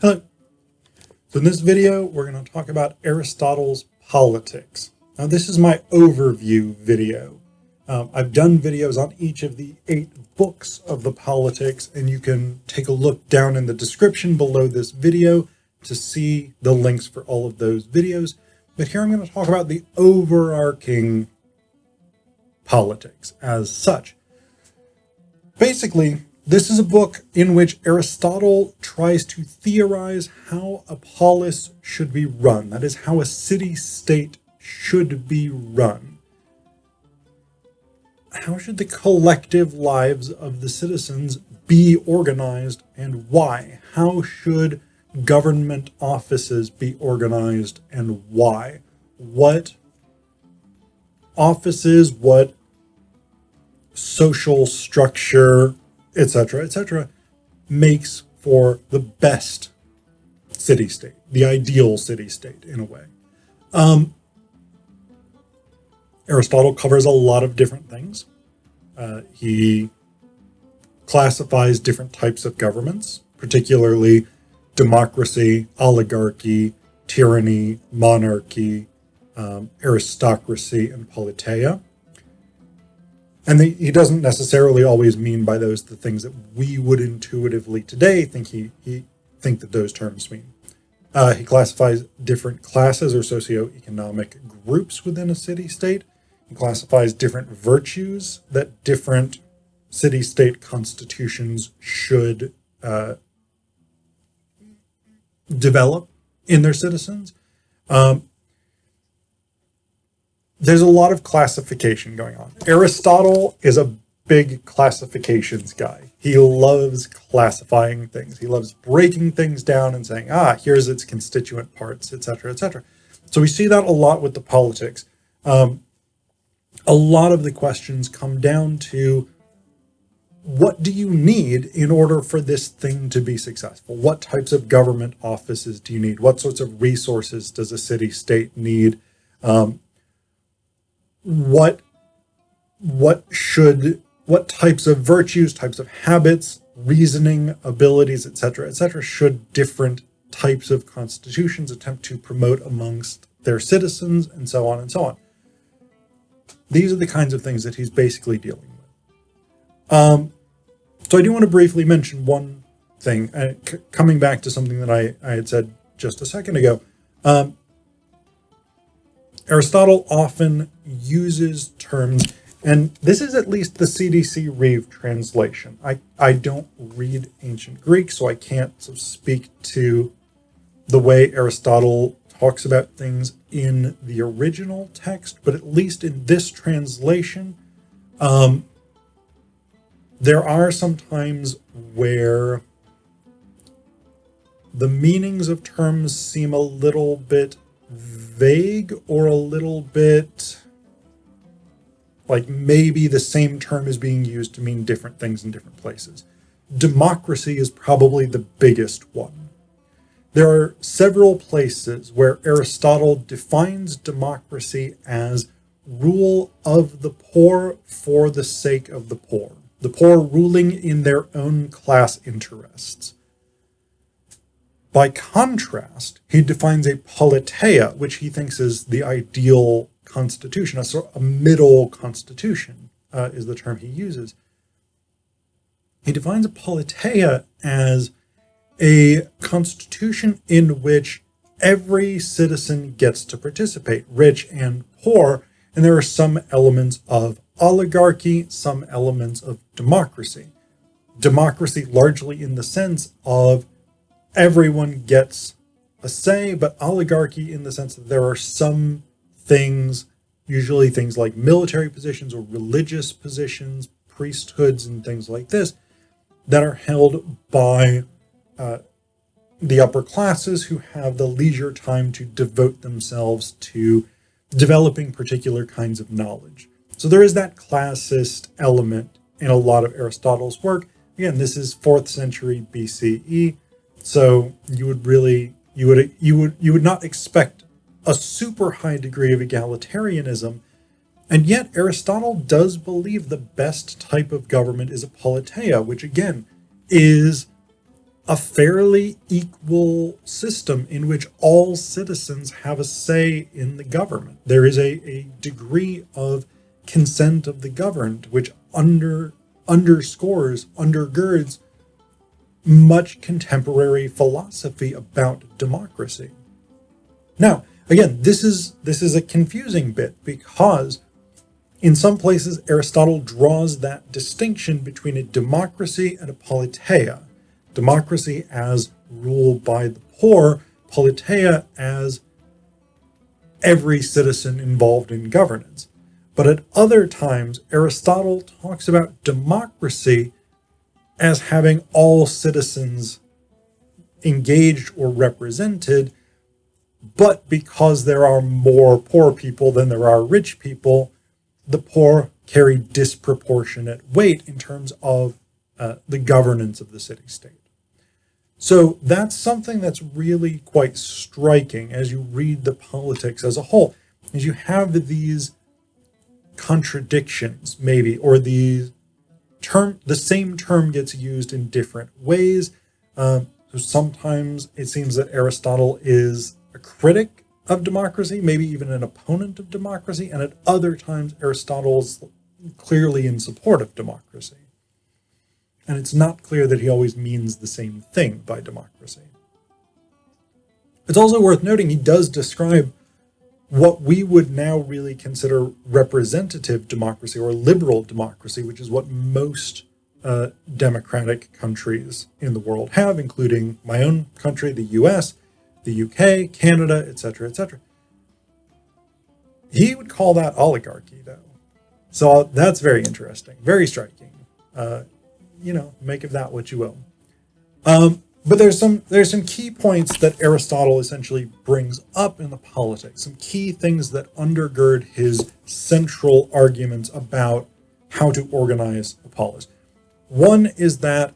Hello. So in this video, we're going to talk about Aristotle's Politics. Now, this is my overview video. I've done videos on each of the 8 books of the Politics, and you can take a look down in the description below this video to see the links for all of those videos. But here I'm going to talk about the overarching politics as such. Basically, this is a book in which Aristotle tries to theorize how a polis should be run. That is, how a city-state should be run. How should the collective lives of the citizens be organized, and why? How should government offices be organized, and why? What offices, what social structure, etc., makes for the best city-state, the ideal city-state in a way. Aristotle covers a lot of different things. He classifies different types of governments, particularly democracy, oligarchy, tyranny, monarchy, aristocracy, and politeia. And he doesn't necessarily always mean by those the things that we would intuitively today think think that those terms mean. He classifies different classes or socioeconomic groups within a city-state. He classifies different virtues that different city-state constitutions should develop in their citizens. There's a lot of classification going on. Aristotle is a big classifications guy. He loves classifying things. He loves breaking things down and saying, here's its constituent parts, etc. So we see that a lot with the politics. A lot of the questions come down to, what do you need in order for this thing to be successful? What types of government offices do you need? What sorts of resources does a city-state need? What types of virtues, types of habits, reasoning, abilities, etc., should different types of constitutions attempt to promote amongst their citizens, and so on and so on. These are the kinds of things that he's basically dealing with. So I do want to briefly mention one thing, coming back to something that I had said just a second ago. Aristotle often uses terms, and this is at least the CDC Reeve translation. I don't read ancient Greek, so I can't speak to the way Aristotle talks about things in the original text, but at least in this translation, there are some times where the meanings of terms seem a little bit vague, or a little bit like maybe the same term is being used to mean different things in different places. Democracy is probably the biggest one. There are several places where Aristotle defines democracy as rule of the poor for the sake of the poor ruling in their own class interests. By contrast, he defines a politeia, which he thinks is the ideal constitution, a middle constitution is the term he uses. He defines a politeia as a constitution in which every citizen gets to participate, rich and poor, and there are some elements of oligarchy, some elements of democracy. Democracy largely in the sense of everyone gets a say, but oligarchy in the sense that there are some things, usually things like military positions or religious positions, priesthoods and things like this, that are held by the upper classes who have the leisure time to devote themselves to developing particular kinds of knowledge. So there is that classist element in a lot of Aristotle's work. Again, this is 4th century BCE. So you would not expect a super high degree of egalitarianism, and yet Aristotle does believe the best type of government is a politeia, which again is a fairly equal system in which all citizens have a say in the government. There is a degree of consent of the governed, which undergirds much contemporary philosophy about democracy. Now, again, this is a confusing bit, because in some places Aristotle draws that distinction between a democracy and a politeia. Democracy as rule by the poor, politeia as every citizen involved in governance. But at other times, Aristotle talks about democracy as having all citizens engaged or represented, but because there are more poor people than there are rich people, the poor carry disproportionate weight in terms of the governance of the city-state. So that's something that's really quite striking as you read the politics as a whole, is you have these contradictions, maybe, or the same term gets used in different ways. So sometimes it seems that Aristotle is a critic of democracy, maybe even an opponent of democracy, and at other times Aristotle's clearly in support of democracy. And it's not clear that he always means the same thing by democracy. It's also worth noting he does describe what we would now really consider representative democracy or liberal democracy, which is what most democratic countries in the world have, including my own country, the US, the UK, Canada, etc., etc. He would call that oligarchy, though. So that's very interesting, very striking. Make of that what you will. But there's some key points that Aristotle essentially brings up in the politics, some key things that undergird his central arguments about how to organize a polis. One is that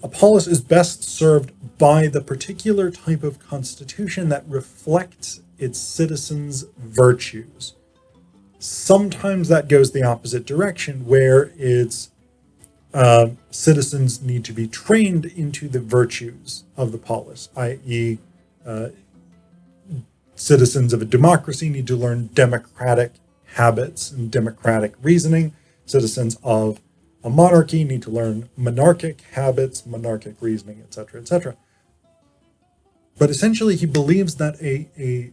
a polis is best served by the particular type of constitution that reflects its citizens' virtues. Sometimes that goes the opposite direction, where its citizens need to be trained into the virtues of the polis, i.e., citizens of a democracy need to learn democratic habits and democratic reasoning. Citizens of a monarchy need to learn monarchic habits, monarchic reasoning, etc., etc. But essentially, he believes that a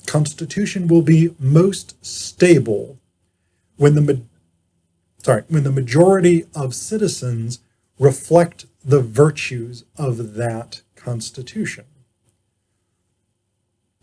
constitution will be most stable when the majority of citizens reflect the virtues of that constitution.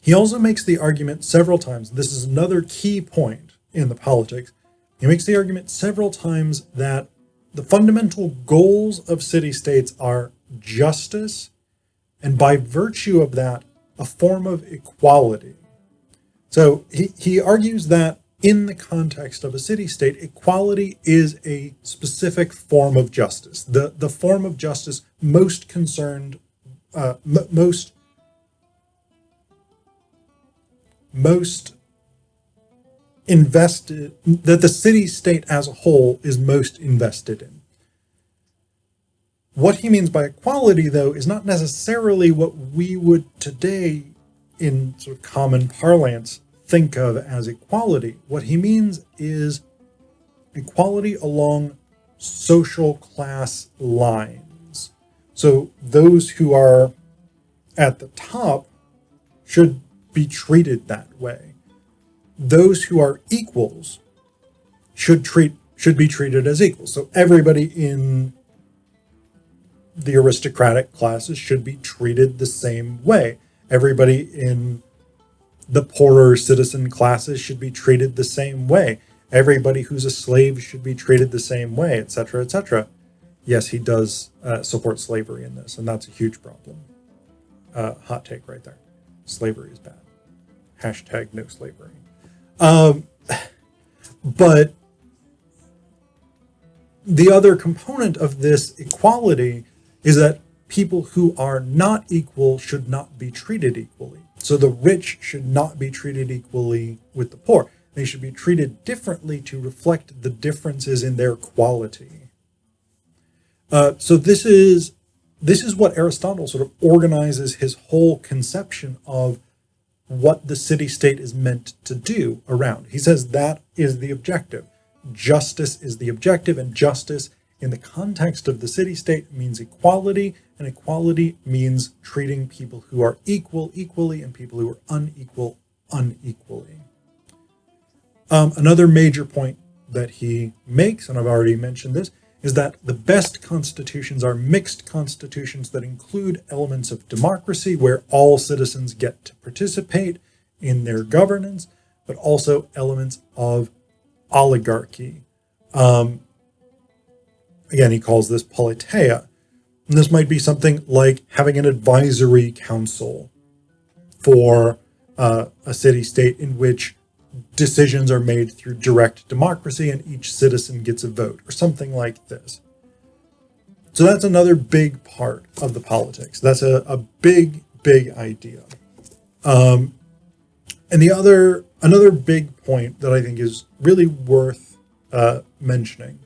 He also makes the argument several times, this is another key point in the politics, he makes the argument several times that the fundamental goals of city-states are justice, and by virtue of that, a form of equality. So he argues that in the context of a city-state, equality is a specific form of justice. The form of justice most concerned, most invested, that the city-state as a whole is most invested in. What he means by equality, though, is not necessarily what we would today, in sort of common parlance, think of as equality. What he means is equality along social class lines. So those who are at the top should be treated that way. Those who are equals should be treated as equals. So everybody in the aristocratic classes should be treated the same way. Everybody in the poorer citizen classes should be treated the same way. Everybody who's a slave should be treated the same way, etc., etc. Yes, he does support slavery in this, and that's a huge problem. Hot take right there. Slavery is bad. Hashtag no slavery. But the other component of this equality is that people who are not equal should not be treated equally. So the rich should not be treated equally with the poor. They should be treated differently to reflect the differences in their quality. So this is this is what Aristotle sort of organizes his whole conception of what the city-state is meant to do around. He says that is the objective. Justice is the objective, and justice in the context of the city-state means equality, and equality means treating people who are equal equally and people who are unequal unequally. Another major point that he makes, and I've already mentioned this, is that the best constitutions are mixed constitutions that include elements of democracy where all citizens get to participate in their governance, but also elements of oligarchy. Again, he calls this politeia. And this might be something like having an advisory council for a city-state in which decisions are made through direct democracy and each citizen gets a vote, or something like this. So that's another big part of the politics. That's a big, big idea. And another big point that I think is really worth mentioning,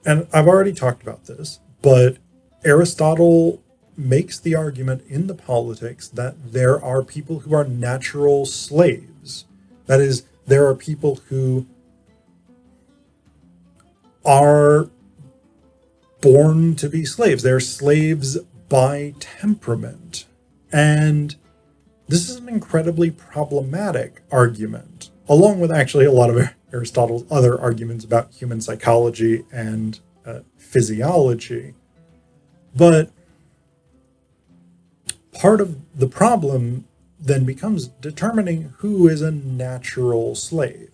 and I've already talked about this, but Aristotle makes the argument in the Politics that there are people who are natural slaves. That is, there are people who are born to be slaves. They're slaves by temperament. And this is an incredibly problematic argument, along with actually a lot of Aristotle's other arguments about human psychology and physiology. But part of the problem then becomes determining who is a natural slave.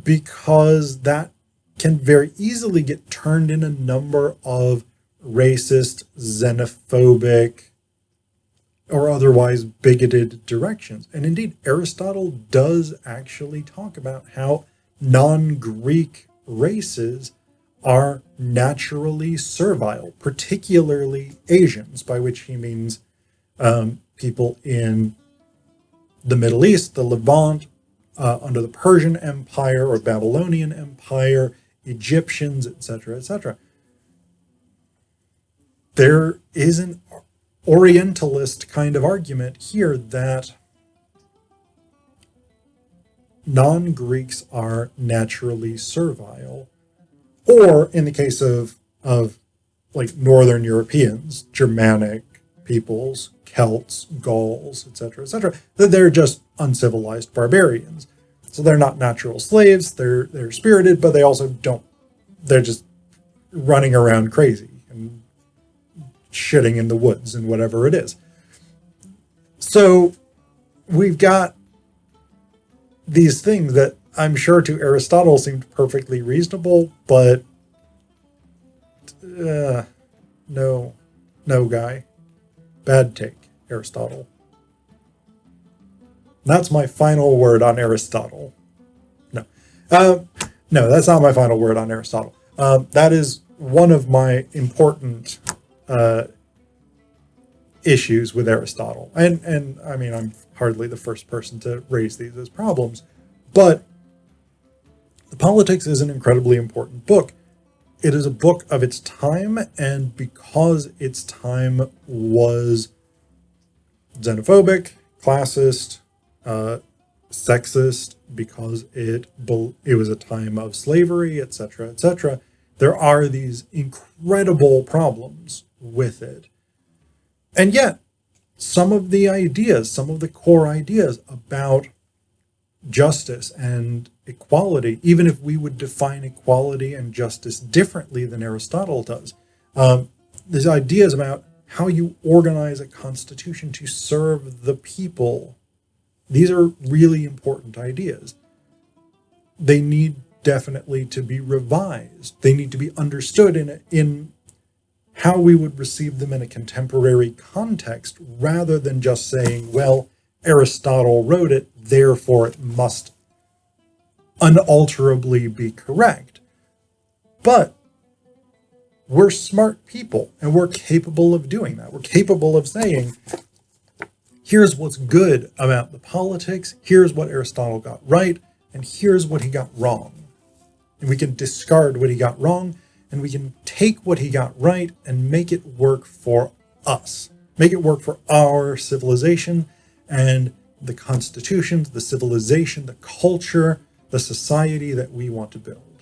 Because that can very easily get turned in a number of racist, xenophobic, or otherwise bigoted directions. And indeed, Aristotle does actually talk about how non-Greek races are naturally servile, particularly Asians, by which he means people in the Middle East, the Levant, under the Persian Empire or Babylonian Empire, Egyptians, etc., etc. There is an Orientalist kind of argument here that non-Greeks are naturally servile, or in the case of like Northern Europeans, Germanic peoples, Celts, Gauls, etc., that they're just uncivilized barbarians. So they're not natural slaves, they're spirited, but they also don't, they're just running around crazy and shitting in the woods and whatever it is. So we've got these things that I'm sure to Aristotle seemed perfectly reasonable, but no guy. Bad take, Aristotle. That's my final word on Aristotle. No, that's not my final word on Aristotle. That is one of my important issues with Aristotle. And I mean, I'm hardly the first person to raise these as problems, but The Politics is an incredibly important book. It is a book of its time, and because its time was xenophobic, classist, sexist, because it was a time of slavery, etc., etc., there are these incredible problems with it. And yet, some of the core ideas about justice and equality, even if we would define equality and justice differently than Aristotle does, there's ideas about how you organize a constitution to serve the people. These are really important ideas. They need definitely to be revised. They need to be understood in how we would receive them in a contemporary context, rather than just saying, well, Aristotle wrote it, therefore it must unalterably be correct. But we're smart people, and we're capable of doing that. We're capable of saying, here's what's good about the Politics, here's what Aristotle got right, and here's what he got wrong. And we can discard what he got wrong, and we can take what he got right and make it work for us. Make it work for our civilization and the constitutions, the civilization, the culture, the society that we want to build.